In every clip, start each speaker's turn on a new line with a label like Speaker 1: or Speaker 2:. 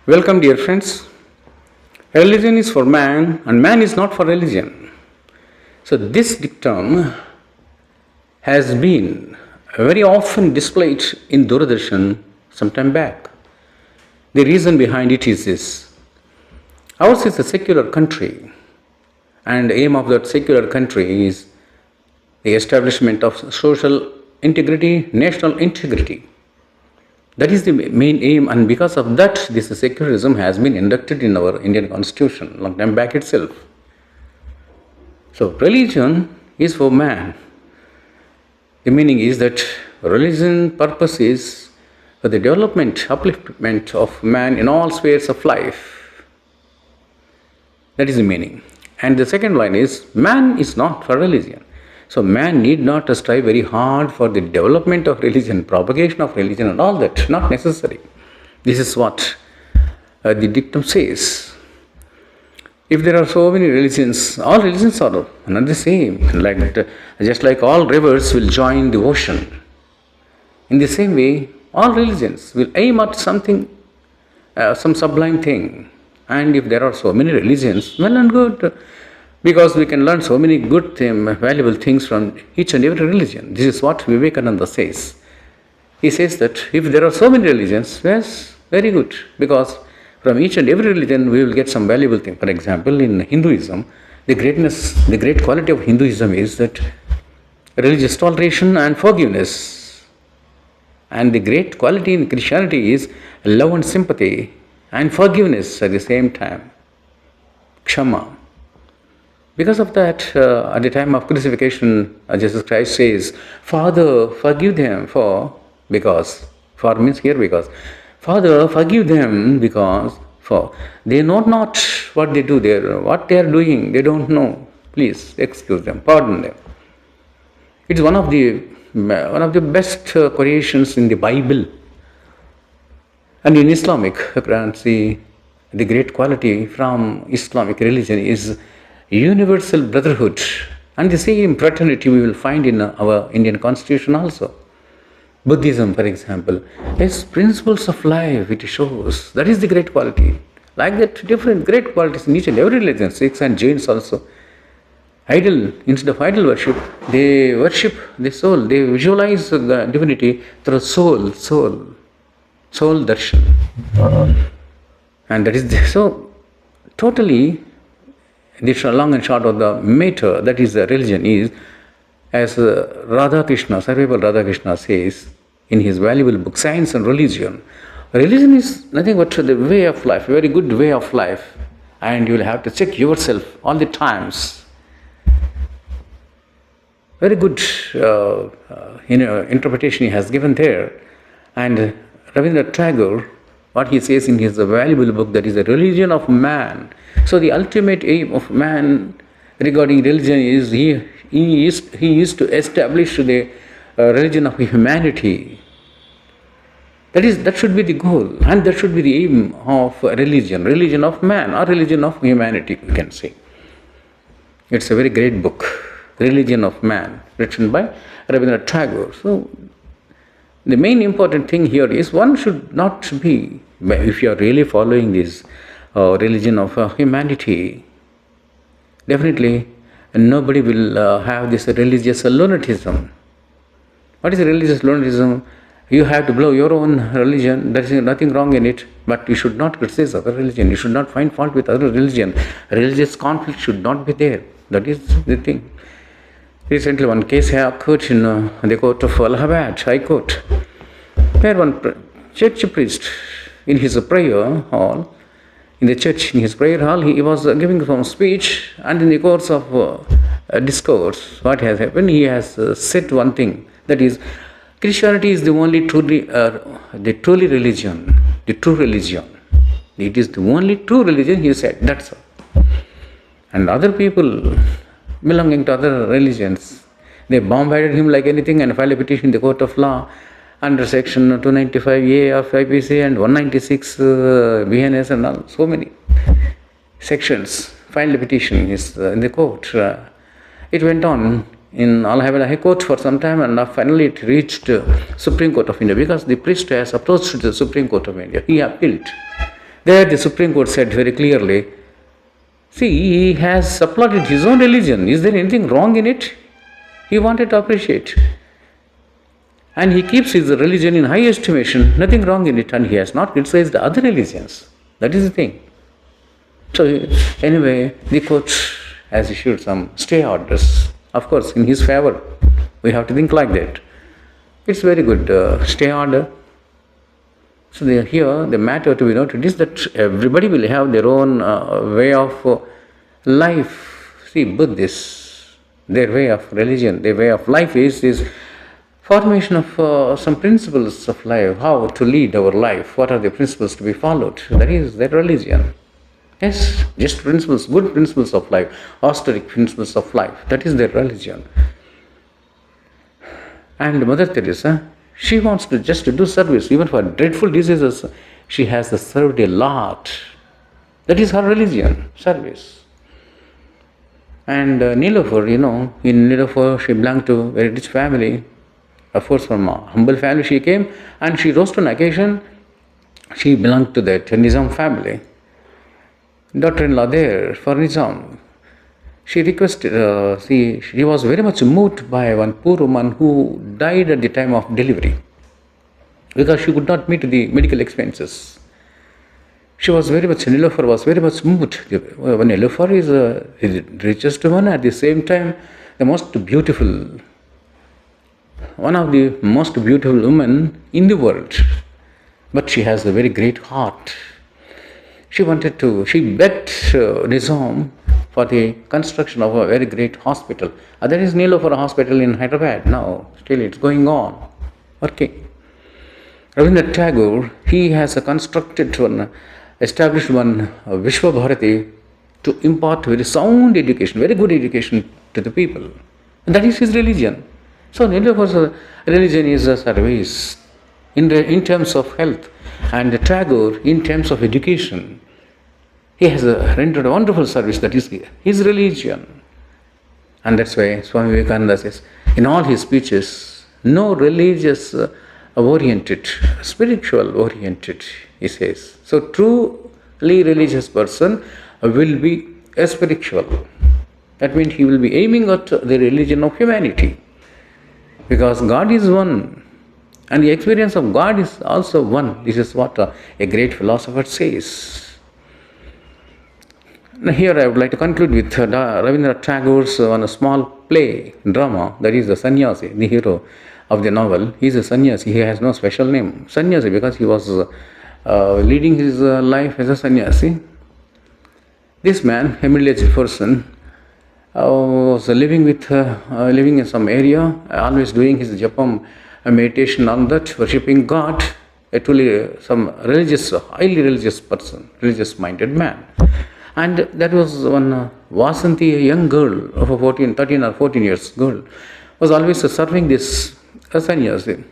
Speaker 1: Welcome, dear friends. Religion is for man, and man is not for religion. So, this dictum has been very often displayed in Doordarshan some time back. The reason behind it is this: ours is a secular country, and the aim of that secular country is the establishment of social integrity, national integrity. That is the main aim, and because of that, this secularism has been inducted in our Indian constitution long time back itself. So, religion is for man. The meaning is that religion purpose is for the development, upliftment of man in all spheres of life. That is the meaning. And the second line is man is not for religion. So man need not strive very hard for the development of religion, propagation of religion and all that. Not necessary. This is what the dictum says. If there are so many religions, all religions are not the same. Just like all rivers will join the ocean. In the same way, all religions will aim at something, some sublime thing. And if there are so many religions, well and good. Because we can learn so many good, valuable things from each and every religion. This is what Vivekananda says. He says that if there are so many religions, yes, very good. Because from each and every religion we will get some valuable thing. For example, in Hinduism, the great quality of Hinduism is that religious toleration and forgiveness. And the great quality in Christianity is love and sympathy and forgiveness at the same time. Kshama. Because of that, at the time of crucifixion, Jesus Christ says, Father, forgive them because Father, forgive them for they know not what they do there, what they are doing, they don't know. Please excuse them, pardon them. It's one of the best quotations in the Bible. And in Islamic currency, the great quality from Islamic religion is universal brotherhood, and the same fraternity we will find in our Indian constitution also. Buddhism, for example, has principles of life, it shows. That is the great quality. Like that, different great qualities in each and every religion, Sikhs and Jains also. Instead of idol worship, they worship the soul. They visualize the divinity through soul darshan. And that is so totally. The long and short of the matter, that is the religion, is as Sarvepal Radhakrishna says in his valuable book, Science and Religion. Religion is nothing but the way of life, a very good way of life, and you will have to check yourself all the times. Very good interpretation he has given there. And Rabindranath Tagore, what he says in his valuable book, that is the religion of man. So the ultimate aim of man regarding religion is he is to establish the religion of humanity. That should be the goal, and that should be the aim of religion of man or religion of humanity, we can say. It's a very great book, Religion of Man, written by Rabindranath Tagore. So the main important thing here is one should not be, if you are really following this religion of humanity, definitely nobody will have this religious lunatism. What is religious lunatism? You have to blow your own religion. There is nothing wrong in it, but you should not criticize other religion. You should not find fault with other religion. Religious conflict should not be there. That is the thing. Recently, one case occurred in the court of Allahabad, High Court, where one church priest, in his prayer hall, he was giving some speech, and in the course of discourse, what has happened, he has said one thing, that is, Christianity is the only true religion. It is the only true religion, he said, that's all. And other people belonging to other religions, they bombarded him like anything and filed a petition in the court of law under section 295A of IPC and 196 BNS and all, so many sections, filed a petition in the court. It went on in Allahabad High Court for some time, and finally it reached Supreme Court of India, because the priest has approached the Supreme Court of India. He appealed. There the Supreme Court said very clearly, see, he has applauded his own religion. Is there anything wrong in it? He wanted to appreciate. And he keeps his religion in high estimation, nothing wrong in it, and he has not criticized other religions. That is the thing. So anyway, the court has issued some stay orders. Of course, in his favor. We have to think like that. It's very good stay order. So here the matter to be noted is that everybody will have their own way of life. See, Buddhists, their way of religion, their way of life is formation of some principles of life, how to lead our life, what are the principles to be followed. That is their religion. Yes, just principles, good principles of life, austeric principles of life. That is their religion. And Mother Teresa, she wants to just do service, even for dreadful diseases. She has served a lot. That is her religion, service. And Nilofer, in Nilofer, she belonged to a very rich family. Of course, from a humble family she came, and she rose to an occasion. She belonged to that Nizam family. Daughter-in-law there for Nizam. She requested, she was very much moved by one poor woman who died at the time of delivery because she could not meet the medical expenses. Nilofer was very much moved. When Nilofer is the richest woman, at the same time, the most beautiful, one of the most beautiful women in the world. But she has a very great heart. She begged Nizam for the construction of a very great hospital. There is Nilofer Hospital in Hyderabad now. Still it's going on, working. Rabindranath Tagore, he has established one Vishwa Bharati to impart very sound education, very good education to the people. And that is his religion. So Nilofer's religion is a service in terms of health, and Tagore in terms of education. He has rendered a wonderful service, that is his religion. And that's why Swami Vivekananda says, in all his speeches, no religious oriented, spiritual oriented, he says. So truly religious person will be a spiritual. That means he will be aiming at the religion of humanity. Because God is one. And the experience of God is also one. This is what a great philosopher says. Now here I would like to conclude with Rabindranath Tagore's one small play, drama, that is the Sannyasi, the hero of the novel. He is a sannyasi, he has no special name. Sannyasi because he was leading his life as a sannyasi. This man, a middle-aged person, was living in some area, always doing his japam, meditation on that, worshipping God, actually some highly religious person, religious-minded man. And that was one Vasanti, a young girl of a 13 or 14 years girl, was always serving this sannyasi.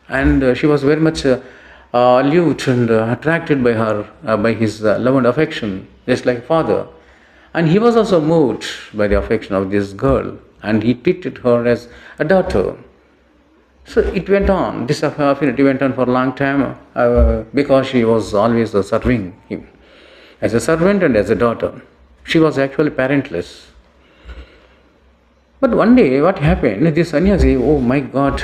Speaker 1: And she was very much allured and attracted by his love and affection, just like father. And he was also moved by the affection of this girl, and he treated her as a daughter. So it went on, this affinity went on for a long time because she was always serving him as a servant and as a daughter. She was actually parentless. But one day, what happened? This sannyasi, oh my God,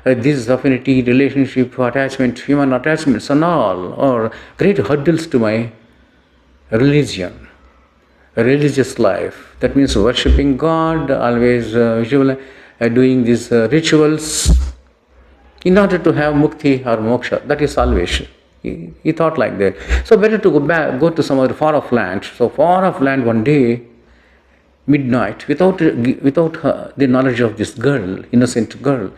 Speaker 1: this affinity, relationship, attachment, human attachments and all are great hurdles to my religion, religious life. That means worshipping God, always doing these rituals in order to have mukti or moksha, that is salvation. He thought like that. So better to go to some other far-off land. So far-off land one day, midnight, without the knowledge of this girl, innocent girl,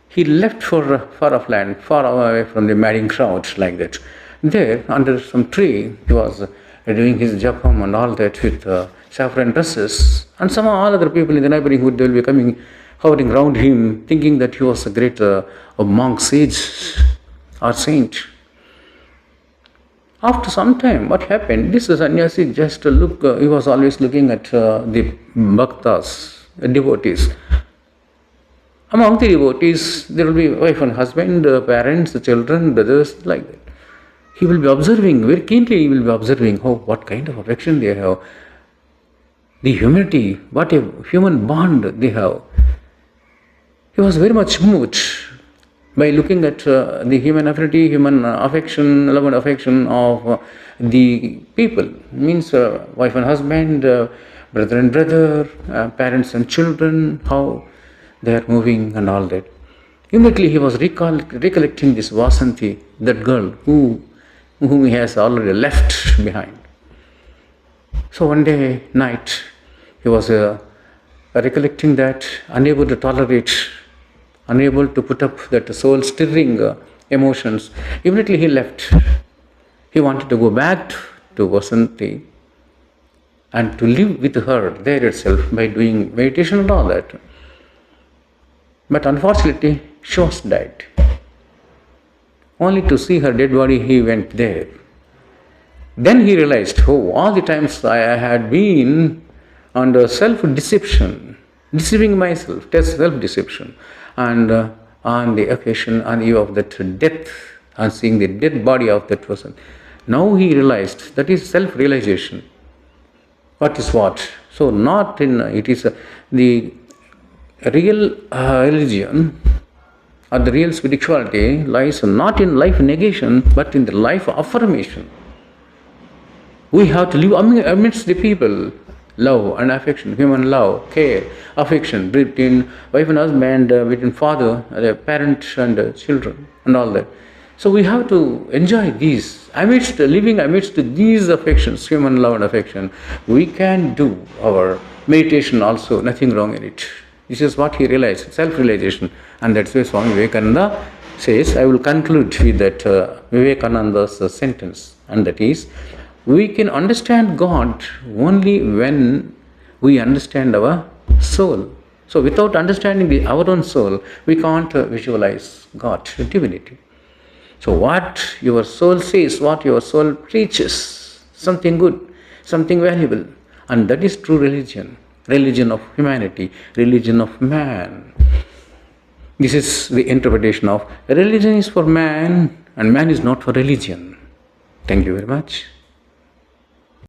Speaker 1: he left for far-off land, far away from the madding crowd like that. There, under some tree, he was doing his japam and all that with saffron dresses. And somehow all other people in the neighborhood, they will be coming, hovering around him, thinking that he was a great monk, sage or saint. After some time, what happened? This sannyasi just he was always looking at the bhaktas, devotees. Among the devotees, there will be wife and husband, parents, children, brothers, like that. he will be observing, very keenly he will be observing, oh, what kind of affection they have, the humanity, what a human bond they have. He was very much moved by looking at the human affinity, human affection, love and affection of the people. Means wife and husband, brother and brother, parents and children, how they are moving and all that. Immediately he was recollecting this Vasanti, that girl whom he has already left behind. So one day night, he was recollecting that, unable to tolerate, unable to put up that soul-stirring emotions. Immediately he left. He wanted to go back to Vasanti and to live with her there itself by doing meditation and all that. But unfortunately, she was dead. Only to see her dead body, he went there. Then he realized, oh, all the times I had been under self-deception, deceiving myself, self-deception, and on the occasion, on the eve of that death, and seeing the dead body of that person. Now he realized, that is self-realization. What is what? So not in, it is the real religion or the real spirituality lies not in life negation, but in the life affirmation. We have to live amidst the people, love and affection, human love, care, affection between wife and husband, between father, parent and children, and all that. So we have to enjoy these. Living amidst these affections, human love and affection, we can do our meditation also, nothing wrong in it. This is what he realized, self-realization. And that's why Swami Vivekananda says, I will conclude with that Vivekananda's sentence, and that is, we can understand God only when we understand our soul. So without understanding our own soul, we can't visualize God, divinity. So what your soul says, what your soul preaches, something good, something valuable, and that is true religion. Religion of humanity, religion of man. This is the interpretation of religion is for man and man is not for religion. Thank you very much.